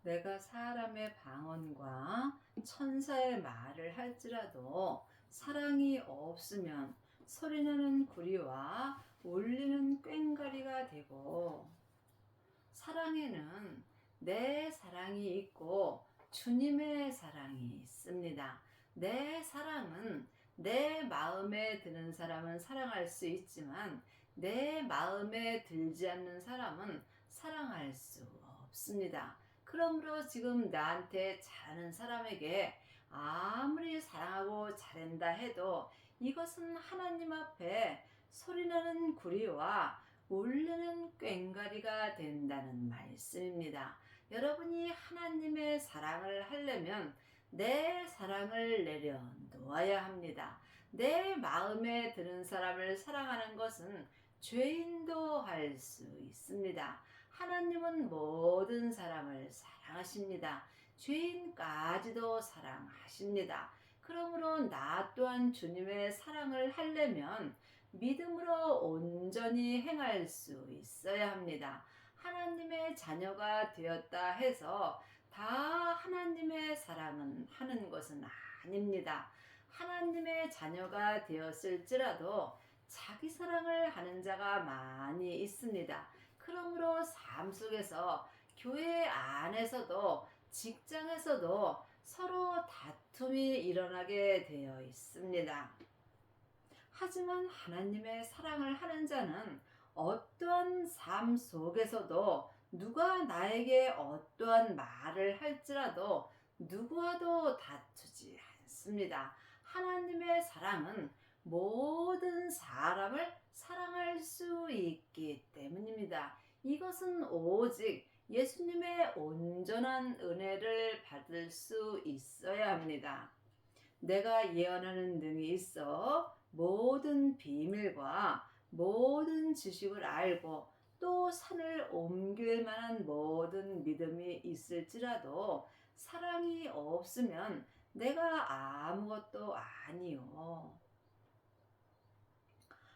내가 사람의 방언과 천사의 말을 할지라도 사랑이 없으면 소리나는 구리와 울리는 꽹과리가 되고, 사랑에는 내 사랑이 있고 주님의 사랑이 있습니다. 내 사랑은 내 마음에 드는 사람은 사랑할 수 있지만 내 마음에 들지 않는 사람은 사랑할 수 없습니다. 그러므로 지금 나한테 잘하는 사람에게 아무리 사랑하고 잘한다 해도 이것은 하나님 앞에 소리나는 구리와 울리는 꽹과리가 된다는 말씀입니다. 여러분이 하나님의 사랑을 하려면 내 사랑을 내려놓아야 합니다. 내 마음에 드는 사람을 사랑하는 것은 죄인도 할 수 있습니다. 하나님은 모든 사람을 사랑하십니다. 죄인까지도 사랑하십니다. 그러므로 나 또한 주님의 사랑을 하려면 믿음으로 온전히 행할 수 있어야 합니다. 하나님의 자녀가 되었다 해서 다 하나님의 사랑은 하는 것은 아닙니다. 하나님의 자녀가 되었을지라도 자기 사랑을 하는 자가 많이 있습니다. 그러므로 삶 속에서 교회 안에서도 직장에서도 서로 다툼이 일어나게 되어 있습니다. 하지만 하나님의 사랑을 하는 자는 어떠한 삶 속에서도 누가 나에게 어떠한 말을 할지라도 누구와도 다투지 않습니다. 하나님의 사랑은 모든 사람을 사랑할 수 있기 때문입니다. 이것은 오직 예수님의 온전한 은혜를 받을 수 있어야 합니다. 내가 예언하는 능이 있어 모든 비밀과 모든 지식을 알고 또 산을 옮길 만한 모든 믿음이 있을지라도 사랑이 없으면 내가 아무것도 아니요.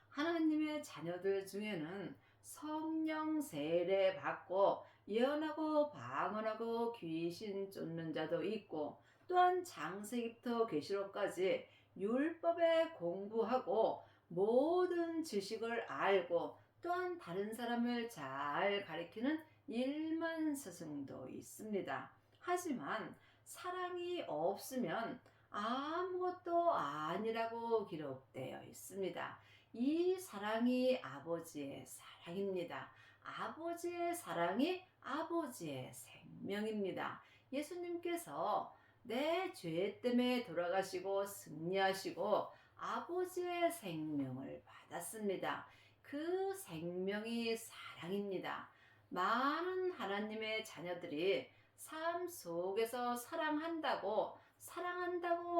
하나님의 자녀들 중에는 성령 세례 받고 예언하고 방언하고 귀신 쫓는 자도 있고, 또한 창세기부터 계시록까지 율법에 공부하고 모든 지식을 알고 또한 다른 사람을 잘 가리키는 일만 스승도 있습니다. 하지만 사랑이 없으면 아무것도 아니라고 기록되어 있습니다. 이 사랑이 아버지의 사랑입니다. 아버지의 사랑이 아버지의 생명입니다. 예수님께서 내 죄 때문에 돌아가시고 승리하시고 아버지의 생명을 받았습니다. 그 생명이 사랑입니다. 많은 하나님의 자녀들이 삶 속에서 사랑한다고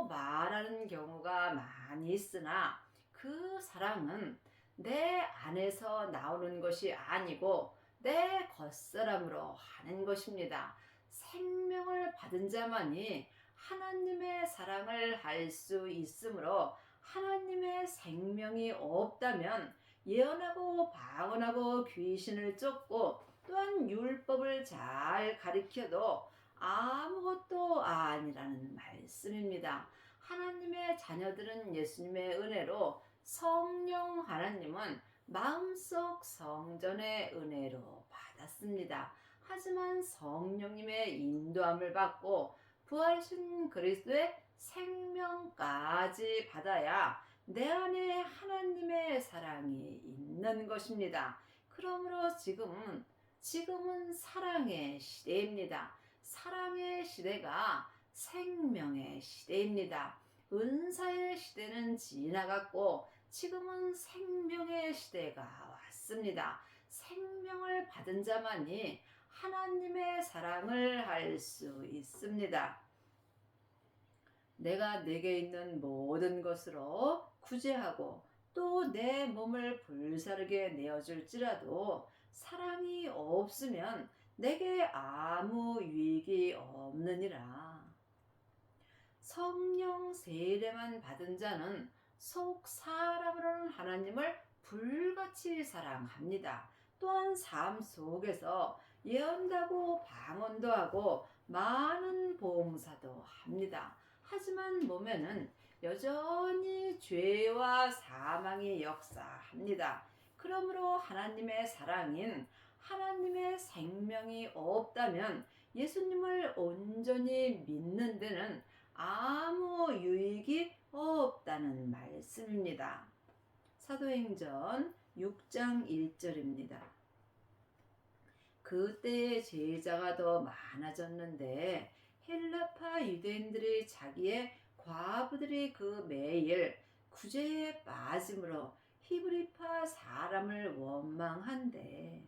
말하는 경우가 많이 있으나 그 사랑은 내 안에서 나오는 것이 아니고 내 겉사람으로 하는 것입니다. 생명을 받은 자만이 하나님의 사랑을 할 수 있으므로 하나님의 생명이 없다면 예언하고 방언하고 귀신을 쫓고 또한 율법을 잘 가리켜도 아무것도 아니라는 말씀입니다. 하나님의 자녀들은 예수님의 은혜로, 성령 하나님은 마음속 성전의 은혜로 받았습니다. 하지만 성령님의 인도함을 받고 부활하신 그리스도의 생명까지 받아야 내 안에 하나님의 사랑이 있는 것입니다. 그러므로 지금은 사랑의 시대입니다. 사랑의 시대가 생명의 시대입니다. 은사의 시대는 지나갔고 지금은 생명의 시대가 왔습니다. 생명을 받은 자만이 하나님의 사랑을 할 수 있습니다. 내가 내게 있는 모든 것으로 구제하고 또 내 몸을 불사르게 내어줄지라도 사랑이 없으면 내게 아무 유익이 없느니라. 성령 세례만 받은 자는 속 사람으로는 하나님을 불같이 사랑합니다. 또한 삶 속에서 예언도 하고 방언도 하고 많은 봉사도 합니다. 하지만 몸에는 여전히 죄와 사망이 역사합니다. 그러므로 하나님의 사랑인 하나님의 생명이 없다면 예수님을 온전히 믿는 데는 아무 유익이 없다는 말씀입니다. 사도행전 6장 1절입니다. 그때의 제자가 더 많아졌는데 헬라파 유대인들이 자기의 과부들이 그 매일 구제에 빠짐으로 히브리파 사람을 원망한대.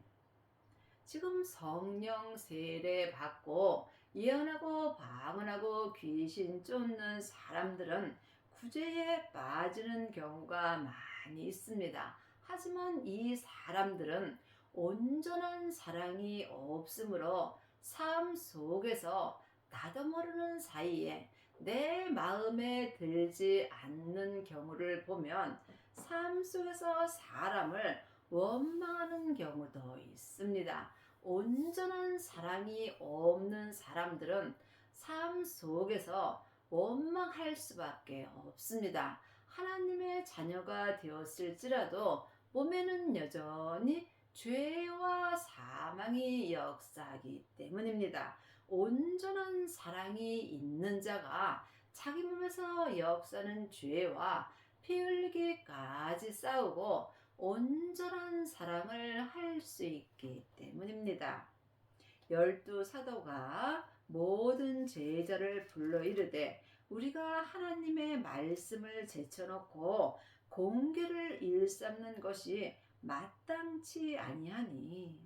지금 성령 세례 받고 예언하고 방언하고 귀신 쫓는 사람들은 구제에 빠지는 경우가 많이 있습니다. 하지만 이 사람들은 온전한 사랑이 없으므로 삶 속에서 나도 모르는 사이에 내 마음에 들지 않는 경우를 보면 삶 속에서 사람을 원망하는 경우도 있습니다. 온전한 사랑이 없는 사람들은 삶 속에서 원망할 수밖에 없습니다. 하나님의 자녀가 되었을지라도 몸에는 여전히 죄와 사망이 역사하기 때문입니다. 온전한 사랑이 있는 자가 자기 몸에서 역사하는 죄와 피 흘리기까지 싸우고 온전한 사랑을 할 수 있기 때문입니다. 12사도가 모든 제자를 불러 이르되 우리가 하나님의 말씀을 제쳐놓고 공개를 일삼는 것이 마땅치 아니하니.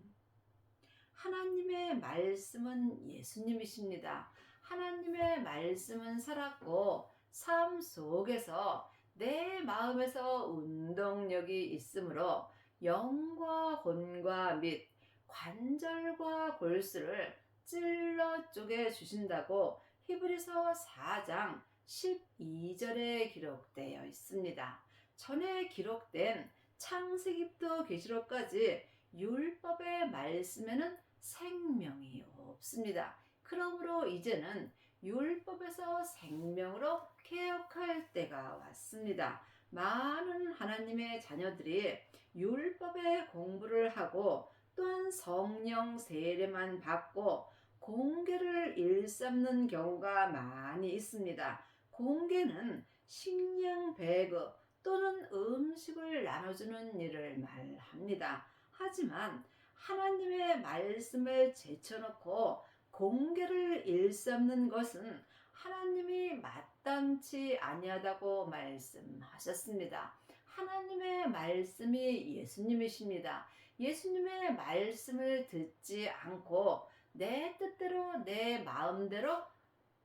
하나님의 말씀은 예수님이십니다. 하나님의 말씀은 살았고 삶 속에서 내 마음에서 운동력이 있으므로 영과魂과 및 관절과 골수를 찔러 쪼개 주신다고 히브리서 4장 12절에 기록되어 있습니다. 전에 기록된 창세기부터 계시록까지 율법의 말씀에는 생명이 없습니다. 그러므로 이제는 율법에서 생명으로 개혁할 때가 왔습니다. 많은 하나님의 자녀들이 율법의 공부를 하고 또한 성령 세례만 받고 공개를 일삼는 경우가 많이 있습니다. 공개는 식량 배급 또는 음식을 나눠주는 일을 말합니다. 하지만 하나님의 말씀을 제쳐놓고 공개를 일삼는 것은 하나님이 마땅치 아니하다고 말씀하셨습니다. 하나님의 말씀이 예수님이십니다. 예수님의 말씀을 듣지 않고 내 뜻대로 내 마음대로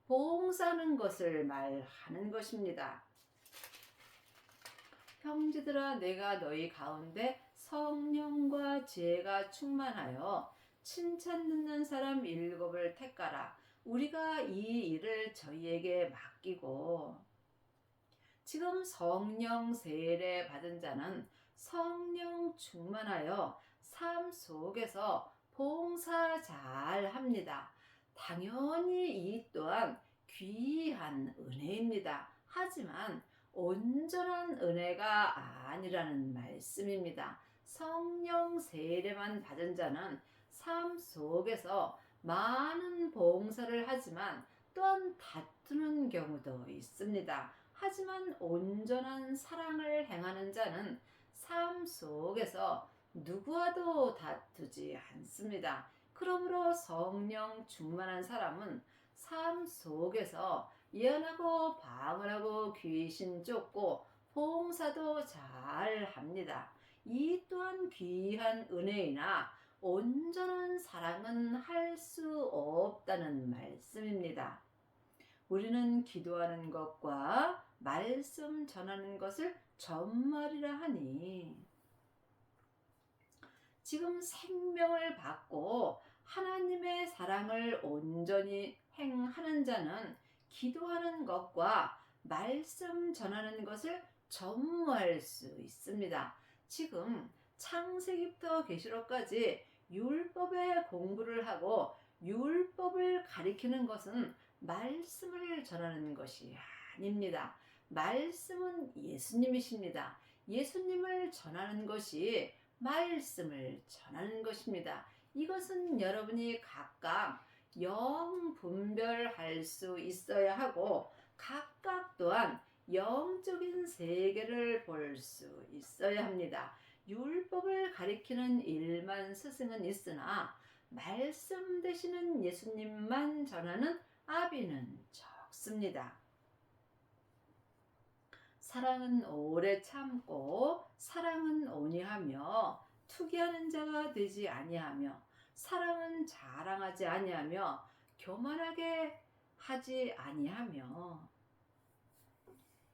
봉사하는 것을 말하는 것입니다. 형제들아, 내가 너희 가운데 성령과 지혜가 충만하여 칭찬 듣는 사람 7을 택하라. 우리가 이 일을 저희에게 맡기고. 지금 성령 세례 받은 자는 성령 충만하여 삶 속에서 봉사 잘 합니다. 당연히 이 또한 귀한 은혜입니다. 하지만 온전한 은혜가 아니라는 말씀입니다. 성령 세례만 받은 자는 삶 속에서 많은 봉사를 하지만 또한 다투는 경우도 있습니다. 하지만 온전한 사랑을 행하는 자는 삶 속에서 누구와도 다투지 않습니다. 그러므로 성령 충만한 사람은 삶 속에서 예언하고 방언하고 귀신 쫓고 봉사도 잘 합니다. 이 또한 귀한 은혜이나 온전한 사랑은 할 수 없다는 말씀입니다. 우리는 기도하는 것과 말씀 전하는 것을 전말이라 하니. 지금 생명을 받고 하나님의 사랑을 온전히 행하는 자는 기도하는 것과 말씀 전하는 것을 전무할 수 있습니다. 지금 창세기부터 계시록까지 율법의 공부를 하고 율법을 가리키는 것은 말씀을 전하는 것이 아닙니다. 말씀은 예수님이십니다. 예수님을 전하는 것이 말씀을 전하는 것입니다. 이것은 여러분이 각각 영 분별할 수 있어야 하고 각각 또한 영적인 세계를 볼 수 있어야 합니다. 율법을 가리키는 일만 스승은 있으나 말씀 되시는 예수님만 전하는 아비는 적습니다. 사랑은 오래 참고 사랑은 온유하며 투기하는 자가 되지 아니하며 사랑은 자랑하지 아니하며 교만하게 하지 아니하며.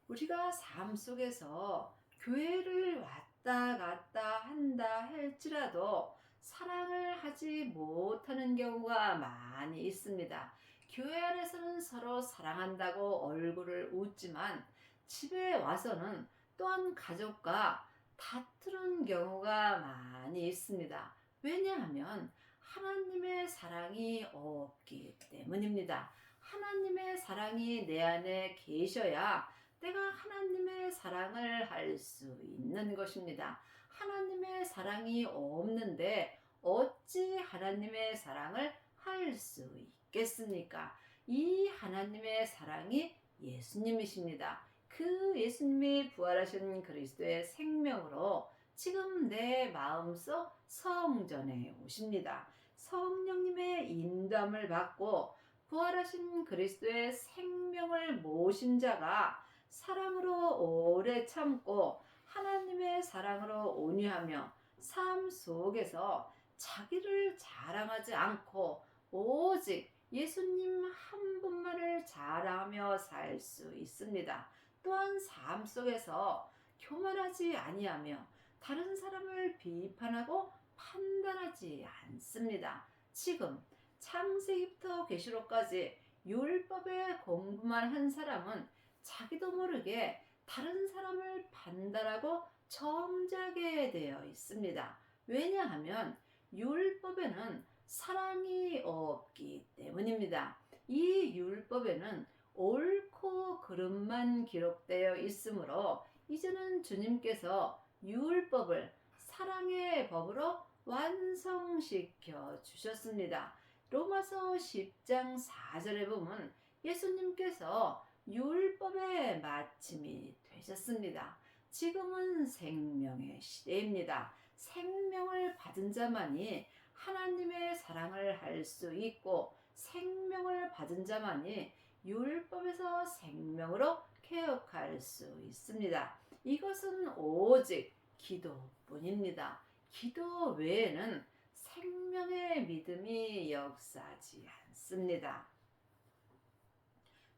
우리가 삶 속에서 교회를 왔다 갔다 한다 할지라도 사랑을 하지 못하는 경우가 많이 있습니다. 교회 안에서는 서로 사랑한다고 얼굴을 웃지만 집에 와서는 또한 가족과 다투는 경우가 많이 있습니다. 왜냐하면 하나님의 사랑이 없기 때문입니다. 하나님의 사랑이 내 안에 계셔야 내가 하나님의 사랑을 할 수 있는 것입니다. 하나님의 사랑이 없는데 어찌 하나님의 사랑을 할 수 있겠습니까? 이 하나님의 사랑이 예수님이십니다. 그 예수님이 부활하신 그리스도의 생명으로 지금 내 마음속 성전에 오십니다. 성령님의 인도함을 받고 부활하신 그리스도의 생명을 모신 자가 사랑으로 오래 참고 하나님의 사랑으로 온유하며 삶 속에서 자기를 자랑하지 않고 오직 예수님 한 분만을 자랑하며 살 수 있습니다. 또한 삶 속에서 교만하지 아니하며 다른 사람을 비판하고 판단하지 않습니다. 지금 창세기부터 계시록까지 율법의 공부만 한 사람은 자기도 모르게 다른 사람을 판단하고 정죄하게 되어 있습니다. 왜냐하면 율법에는 사랑이 없기 때문입니다. 이 율법에는 옳고 그름만 기록되어 있으므로 이제는 주님께서 율법을 사랑의 법으로 완성시켜 주셨습니다. 로마서 10장 4절에 보면 예수님께서 율법의 마침이 되셨습니다. 지금은 생명의 시대입니다. 생명을 받은 자만이 하나님의 사랑을 할 수 있고 생명을 받은 자만이 율법에서 생명으로 개혁할 수 있습니다. 이것은 오직 기도뿐입니다. 기도 외에는 생명의 믿음이 역사하지 않습니다.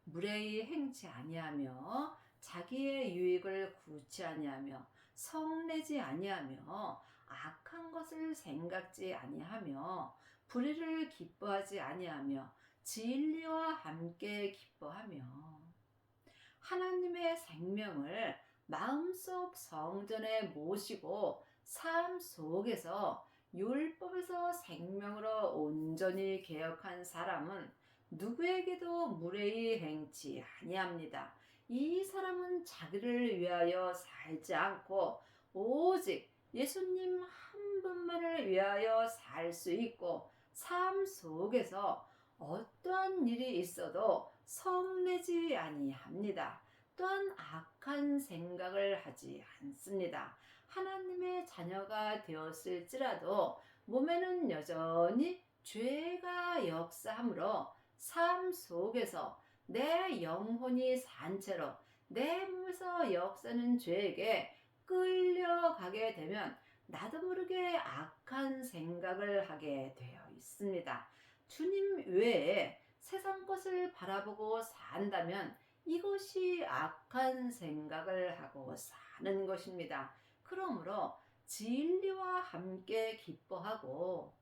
무례히 행치 아니하며 자기의 유익을 구치 아니하며 성내지 아니하며 악한 것을 생각지 아니하며 불의를 기뻐하지 아니하며 진리와 함께 기뻐하며. 하나님의 생명을 마음속 성전에 모시고 삶 속에서 율법에서 생명으로 온전히 개혁한 사람은 누구에게도 무례히 행치 아니합니다. 이 사람은 자기를 위하여 살지 않고 오직 예수님 한 분만을 위하여 살 수 있고 삶 속에서 어떠한 일이 있어도 성내지 아니합니다. 또한 악한 생각을 하지 않습니다. 하나님의 자녀가 되었을지라도 몸에는 여전히 죄가 역사하므로 삶 속에서 내 영혼이 산 채로 내 몸에서 역사는 죄에게 끌려가게 되면 나도 모르게 악한 생각을 하게 되어 있습니다. 주님 외에 세상 것을 바라보고 산다면 이것이 악한 생각을 하고 사는 것입니다. 그러므로 진리와 함께 기뻐하고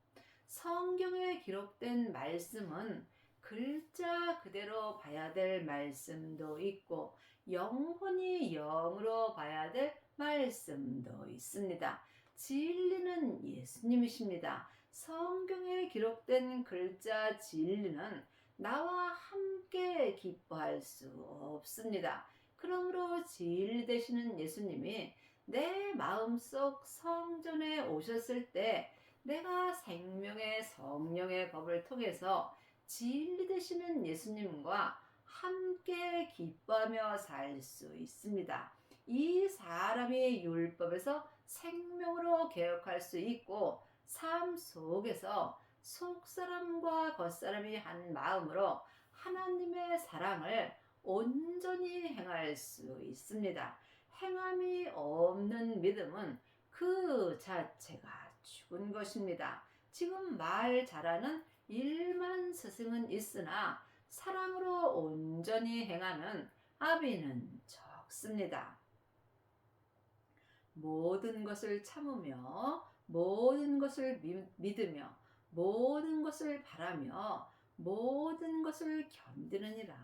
성경에 기록된 말씀은 글자 그대로 봐야 될 말씀도 있고 영혼이 영으로 봐야 될 말씀도 있습니다. 진리는 예수님이십니다. 성경에 기록된 글자 진리는 나와 함께 기뻐할 수 없습니다. 그러므로 진리 되시는 예수님이 내 마음속 성전에 오셨을 때 내가 생명의 성령의 법을 통해서 진리 되시는 예수님과 함께 기뻐하며 살 수 있습니다. 이 사람이 율법에서 생명으로 개혁할 수 있고 삶 속에서 속사람과 겉사람이 한 마음으로 하나님의 사랑을 온전히 행할 수 있습니다. 행함이 없는 믿음은 그 자체가 죽은 것입니다. 지금 말 잘하는 일만 스승은 있으나 사랑으로 온전히 행하는 아비는 적습니다. 모든 것을 참으며 모든 것을 믿으며 모든 것을 바라며 모든 것을 견디느니라.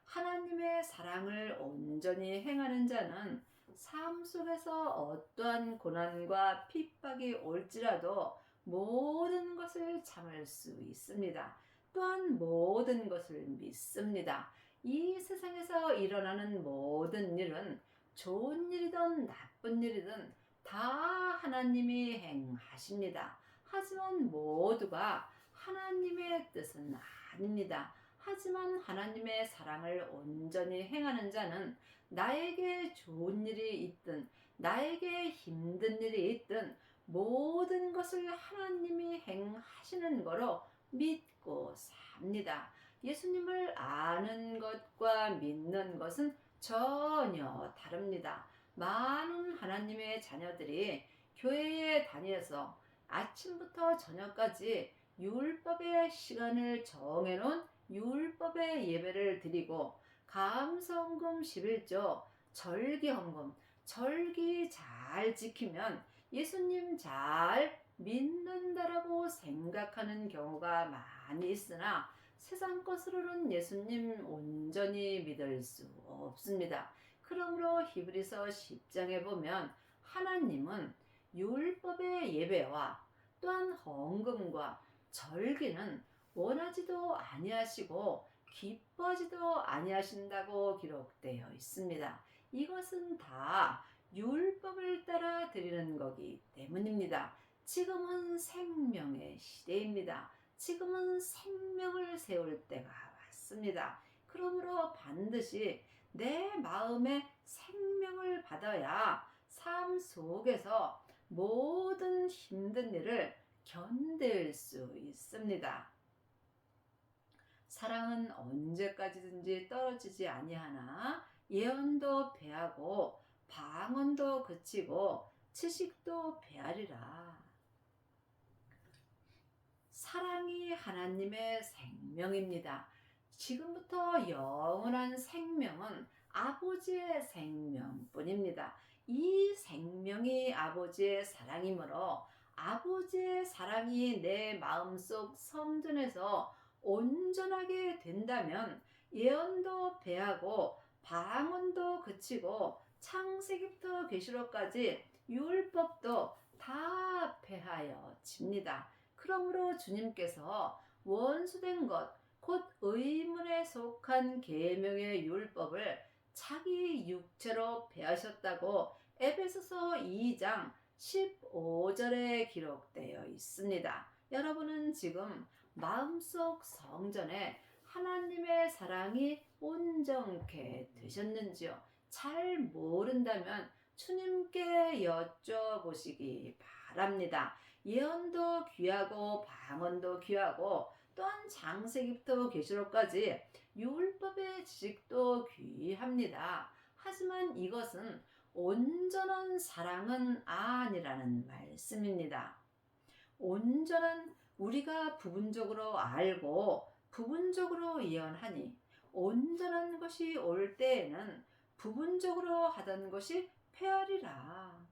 하나님의 사랑을 온전히 행하는 자는 삶 속에서 어떠한 고난과 핍박이 올지라도 모든 것을 참을 수 있습니다. 또한 모든 것을 믿습니다. 이 세상에서 일어나는 모든 일은 좋은 일이든 나쁜 일이든 다 하나님이 행하십니다. 하지만 모두가 하나님의 뜻은 아닙니다. 하지만 하나님의 사랑을 온전히 행하는 자는 나에게 좋은 일이 있든 나에게 힘든 일이 있든 모든 것을 하나님이 행하시는 거로 믿고 삽니다. 예수님을 아는 것과 믿는 것은 전혀 다릅니다. 많은 하나님의 자녀들이 교회에 다녀서 아침부터 저녁까지 율법의 시간을 정해놓은 율법의 예배를 드리고 감성금 11조, 절기헌금, 절기 잘 지키면 예수님 잘 믿는다라고 생각하는 경우가 많이 있으나 세상 것으로는 예수님 온전히 믿을 수 없습니다. 그러므로 히브리서 10장에 보면 하나님은 율법의 예배와 또한 헌금과 절기는 원하지도 아니하시고 기뻐하지도 아니하신다고 기록되어 있습니다. 이것은 다 율법을 따라 드리는 거기 때문입니다. 지금은 생명의 시대입니다. 지금은 생명을 세울 때가 왔습니다. 그러므로 반드시 내 마음에 생명을 받아야 삶 속에서 모든 힘든 일을 견딜 수 있습니다. 사랑은 언제까지든지 떨어지지 아니하나 예언도 패하고 방언도 그치고 지식도 패하리라. 사랑이 하나님의 생명입니다. 지금부터 영원한 생명은 아버지의 생명뿐입니다. 이 생명이 아버지의 사랑이므로 아버지의 사랑이 내 마음속 성전에서 온전하게 된다면 예언도 패하고 방언도 그치고 창세기부터 계시록까지 율법도 다 패하여 집니다. 그러므로 주님께서 원수된 것, 곧 의문에 속한 계명의 율법을 자기 육체로 패하셨다고 에베소서 2장 15절에 기록되어 있습니다. 여러분은 지금 마음속 성전에 하나님의 사랑이 온전케 되셨는지요? 잘 모른다면 주님께 여쭤보시기 바랍니다. 예언도 귀하고 방언도 귀하고 또한 창세기부터 계시록까지 율법의 지식도 귀합니다. 하지만 이것은 온전한 사랑은 아니라는 말씀입니다. 온전한 우리가 부분적으로 알고 부분적으로 예언하니 온전한 것이 올 때에는 부분적으로 하던 것이 패하리라.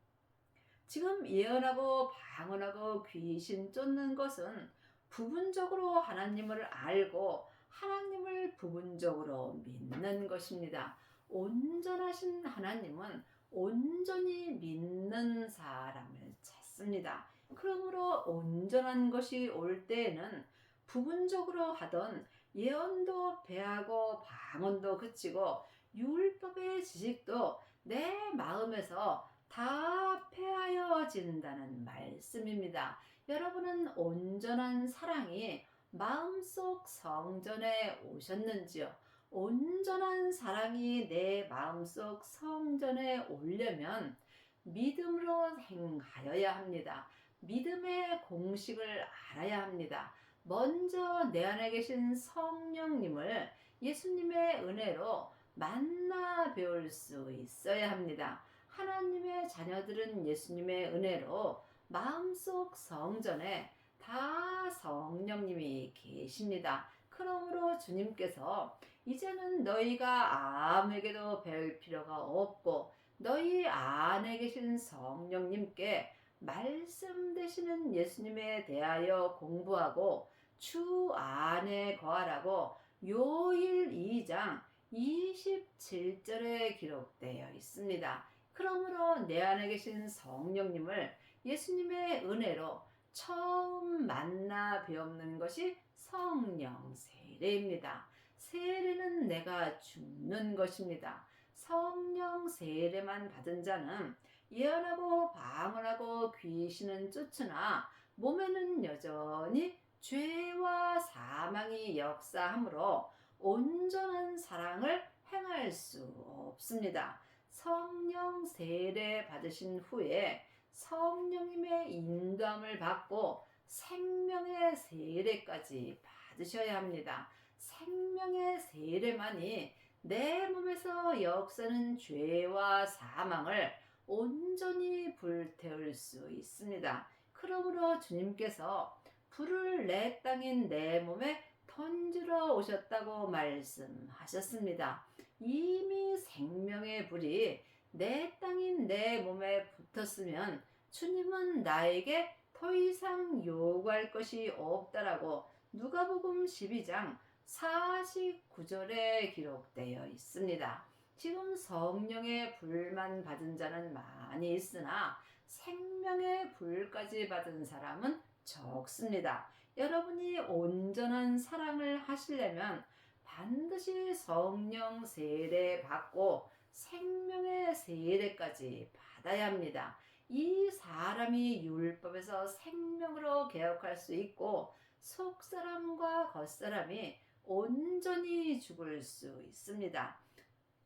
지금 예언하고 방언하고 귀신 쫓는 것은 부분적으로 하나님을 알고 하나님을 부분적으로 믿는 것입니다. 온전하신 하나님은 온전히 믿는 사람을 찾습니다. 그러므로 온전한 것이 올 때에는 부분적으로 하던 예언도 배하고 방언도 그치고 율법의 지식도 내 마음에서 다 패하여진다는 말씀입니다. 여러분은 온전한 사랑이 마음속 성전에 오셨는지요? 온전한 사랑이 내 마음속 성전에 오려면 믿음으로 행하여야 합니다. 믿음의 공식을 알아야 합니다. 먼저 내 안에 계신 성령님을 예수님의 은혜로 만나 배울 수 있어야 합니다. 하나님의 자녀들은 예수님의 은혜로 마음속 성전에 다 성령님이 계십니다. 그러므로 주님께서 이제는 너희가 아무에게도 배울 필요가 없고 너희 안에 계신 성령님께 말씀 되시는 예수님에 대하여 공부하고 주 안에 거하라고 요일 2장 27절에 기록되어 있습니다. 그러므로 내 안에 계신 성령님을 예수님의 은혜로 처음 만나 배우는 것이 성령 세례입니다. 세례는 내가 죽는 것입니다. 성령 세례만 받은 자는 예언하고 방언하고 귀신은 쫓으나 몸에는 여전히 죄와 사망이 역사하므로 온전한 사랑을 행할 수 없습니다. 성령 세례 받으신 후에 성령님의 인도함을 받고 생명의 세례까지 받으셔야 합니다. 생명의 세례만이 내 몸에서 역사는 죄와 사망을 온전히 불태울 수 있습니다. 그러므로 주님께서 불을 내 땅인 내 몸에 던지러 오셨다고 말씀하셨습니다. 이미 생명의 불이 내 땅인 내 몸에 붙었으면 주님은 나에게 더 이상 요구할 것이 없다라고 누가복음 12장 49절에 기록되어 있습니다. 지금 성령의 불만 받은 자는 많이 있으나 생명의 불까지 받은 사람은 적습니다. 여러분이 온전한 사랑을 하시려면 반드시 성령 세례 받고 생명의 세례까지 받아야 합니다. 이 사람이 율법에서 생명으로 개혁할 수 있고 속사람과 겉사람이 온전히 죽을 수 있습니다.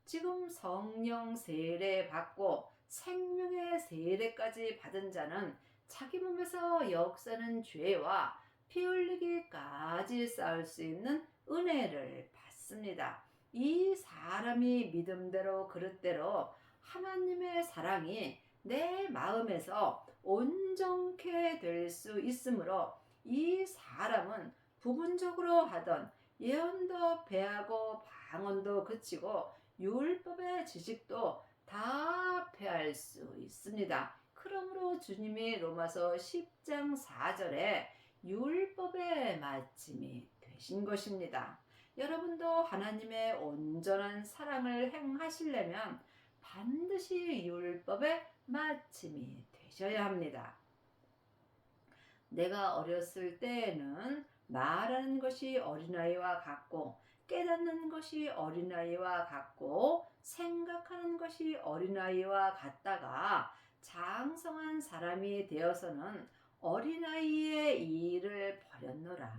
지금 성령 세례 받고 생명의 세례까지 받은 자는 자기 몸에서 역사는 죄와 피 흘리기까지 쌓을 수 있는 은혜를 받습니다. 이 사람이 믿음대로 그릇대로 하나님의 사랑이 내 마음에서 온전케 될 수 있으므로 이 사람은 부분적으로 하던 예언도 배하고 방언도 그치고 율법의 지식도 다 패할 수 있습니다. 그러므로 주님이 로마서 10장 4절에 율법의 마침이 되신 것입니다. 여러분도 하나님의 온전한 사랑을 행하시려면 반드시 율법의 마침이 되셔야 합니다. 내가 어렸을 때에는 말하는 것이 어린아이와 같고 깨닫는 것이 어린아이와 같고 생각하는 것이 어린아이와 같다가 장성한 사람이 되어서는 어린아이의 일을 버렸노라.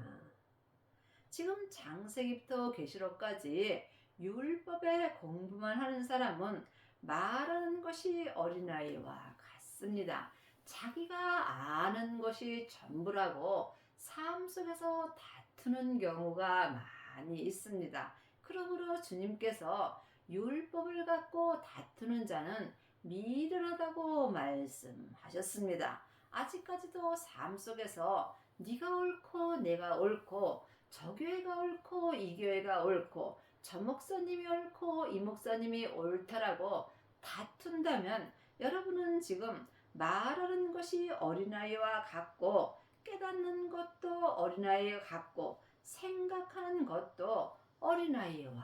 지금 창세기부터 계시록까지 율법의 공부만 하는 사람은 말하는 것이 어린아이와 같습니다. 자기가 아는 것이 전부라고 삶 속에서 다투는 경우가 많이 있습니다. 그러므로 주님께서 율법을 갖고 다투는 자는 미련하다고 말씀하셨습니다. 아직까지도 삶 속에서 네가 옳고 내가 옳고 저 교회가 옳고 이 교회가 옳고 저 목사님이 옳고 이 목사님이 옳다라고 다툰다면 여러분은 지금 말하는 것이 어린아이와 같고 깨닫는 것도 어린아이와 같고 생각하는 것도 어린아이와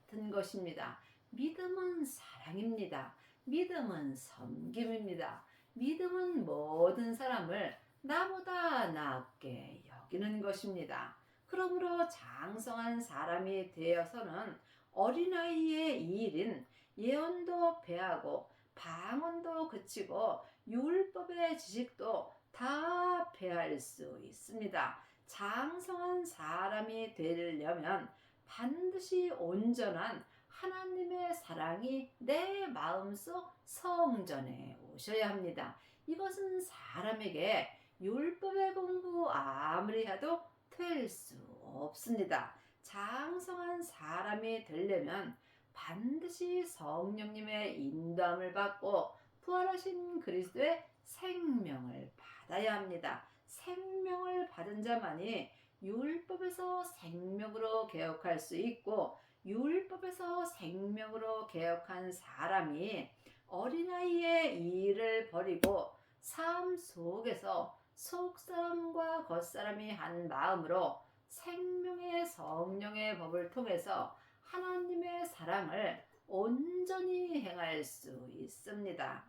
같은 것입니다. 믿음은 사랑입니다. 믿음은 섬김입니다. 믿음은 모든 사람을 나보다 낫게 여기는 것입니다. 그러므로 장성한 사람이 되어서는 어린아이의 이 일인 예언도 배하고 방언도 그치고 율법의 지식도 다 배할 수 있습니다. 장성한 사람이 되려면 반드시 온전한 하나님의 사랑이 내 마음속 성전에 오셔야 합니다. 이것은 사람에게 율법의 공부 아무리 해도 될 수 없습니다. 장성한 사람이 되려면 반드시 성령님의 인도함을 받고 부활하신 그리스도의 생명을 받아야 합니다. 생명을 받은 자만이 율법에서 생명으로 개혁할 수 있고, 율법에서 생명으로 개혁한 사람이 어린아이의 일을 버리고 삶 속에서 속사람과 겉사람이 한 마음으로 생명의 성령의 법을 통해서 하나님의 사랑을 온전히 행할 수 있습니다.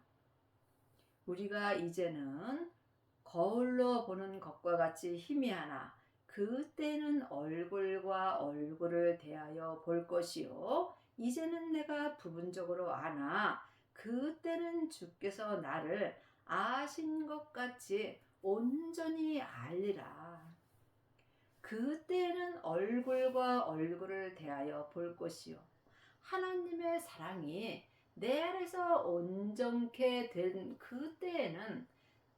우리가 이제는 거울로 보는 것과 같이 희미하나 그때는 얼굴과 얼굴을 대하여 볼 것이요 이제는 내가 부분적으로 아나 그때는 주께서 나를 아신 것 같이 온전히 알리라. 그때는 얼굴과 얼굴을 대하여 볼 것이요 하나님의 사랑이 내 안에서 온전케 된 그때에는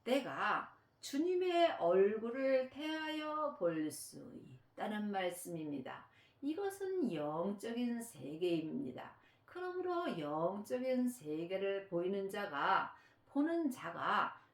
내가 주님의 얼굴을 대하여 볼 수 있다는 말씀입니다. 이것은 영적인 세계입니다. 그러므로 영적인 세계를 보는 자가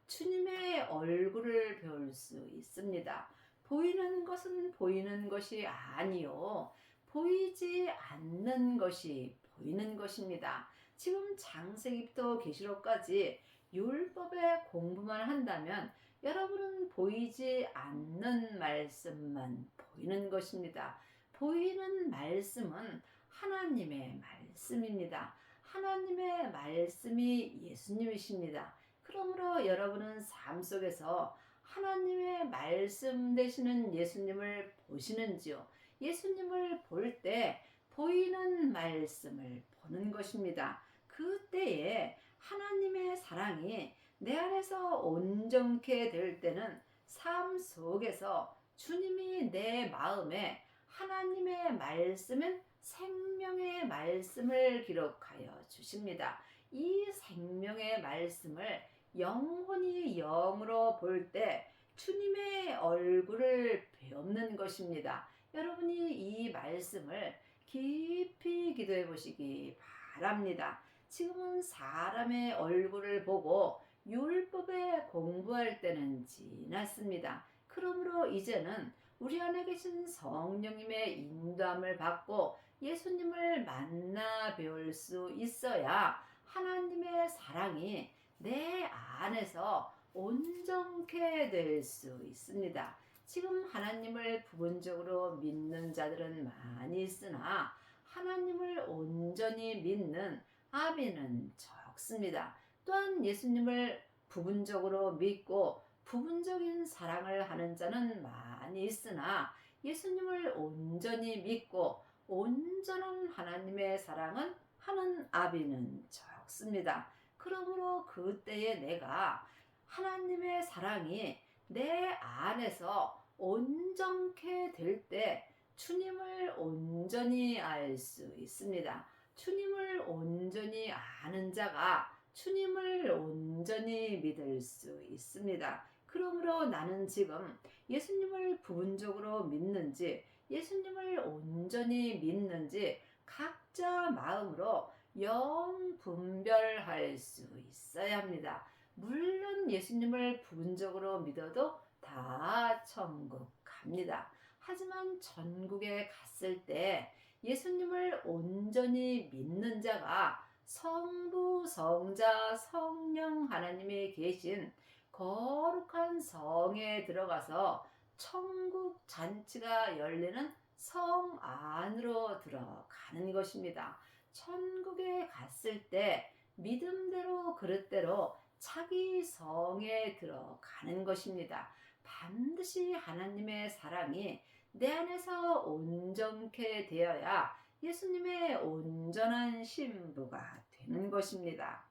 주님의 얼굴을 볼 수 있습니다. 보이는 것은 보이는 것이 아니요 보이지 않는 것이 보이는 것입니다. 지금 창세기부터 계시록까지 율법의 공부만 한다면 여러분은 보이지 않는 말씀만 보이는 것입니다. 보이는 말씀은 하나님의 말씀입니다. 하나님의 말씀이 예수님이십니다. 그러므로 여러분은 삶 속에서 하나님의 말씀 되시는 예수님을 보시는지요? 예수님을 볼 때 보이는 말씀을 보는 것입니다. 그때에 하나님의 사랑이 내 안에서 온전케 될 때는 삶 속에서 주님이 내 마음에 하나님의 말씀은 생명의 말씀을 기록하여 주십니다. 이 생명의 말씀을 영혼이 영으로 볼 때 주님의 얼굴을 배우는 것입니다. 여러분이 이 말씀을 깊이 기도해 보시기 바랍니다. 지금은 사람의 얼굴을 보고 율법에 공부할 때는 지났습니다. 그러므로 이제는 우리 안에 계신 성령님의 인도함을 받고 예수님을 만나 배울 수 있어야 하나님의 사랑이 내 안에서 온전케 될 수 있습니다. 지금 하나님을 부분적으로 믿는 자들은 많이 있으나 하나님을 온전히 믿는 아비는 적습니다. 또한 예수님을 부분적으로 믿고 부분적인 사랑을 하는 자는 많이 있으나 예수님을 온전히 믿고 온전한 하나님의 사랑은 하는 아비는 적습니다. 그러므로 그때에 내가 하나님의 사랑이 내 안에서 온전케 될 때 주님을 온전히 알 수 있습니다. 주님을 온전히 아는 자가 주님을 온전히 믿을 수 있습니다. 그러므로 나는 지금 예수님을 부분적으로 믿는지 예수님을 온전히 믿는지 각자 마음으로 영 분별할 수 있어야 합니다. 물론 예수님을 부분적으로 믿어도 다 천국 갑니다. 하지만 천국에 갔을 때 예수님을 온전히 믿는 자가 성부, 성자, 성령 하나님이 계신 거룩한 성에 들어가서 천국 잔치가 열리는 성 안으로 들어가는 것입니다. 천국에 갔을 때 믿음대로 그릇대로 자기 성에 들어가는 것입니다. 반드시 하나님의 사랑이 내 안에서 온전케 되어야 예수님의 온전한 신부가 되는 것입니다.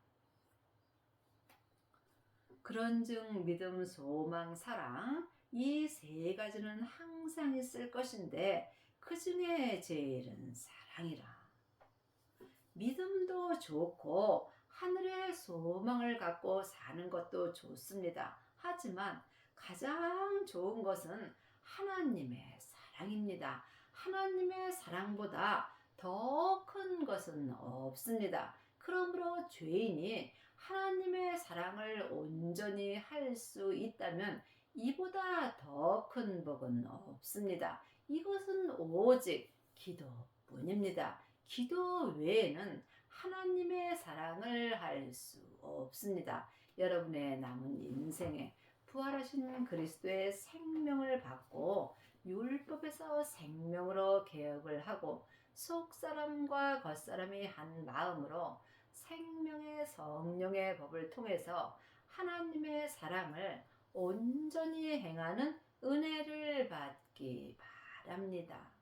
그런즉 믿음, 소망, 사랑 이 세 가지는 항상 있을 것인데 그 중에 제일은 사랑이라. 믿음도 좋고 하늘의 소망을 갖고 사는 것도 좋습니다. 하지만 가장 좋은 것은 하나님의 사랑입니다. 하나님의 사랑보다 더 큰 것은 없습니다. 그러므로 죄인이 하나님의 사랑을 온전히 할 수 있다면 이보다 더 큰 복은 없습니다. 이것은 오직 기도뿐입니다. 기도 외에는 하나님의 사랑을 할 수 없습니다. 여러분의 남은 인생에 부활하신 그리스도의 생명을 받고 율법에서 생명으로 개혁을 하고 속사람과 겉사람이 한 마음으로 생명의 성령의 법을 통해서 하나님의 사랑을 온전히 행하는 은혜를 받기 바랍니다.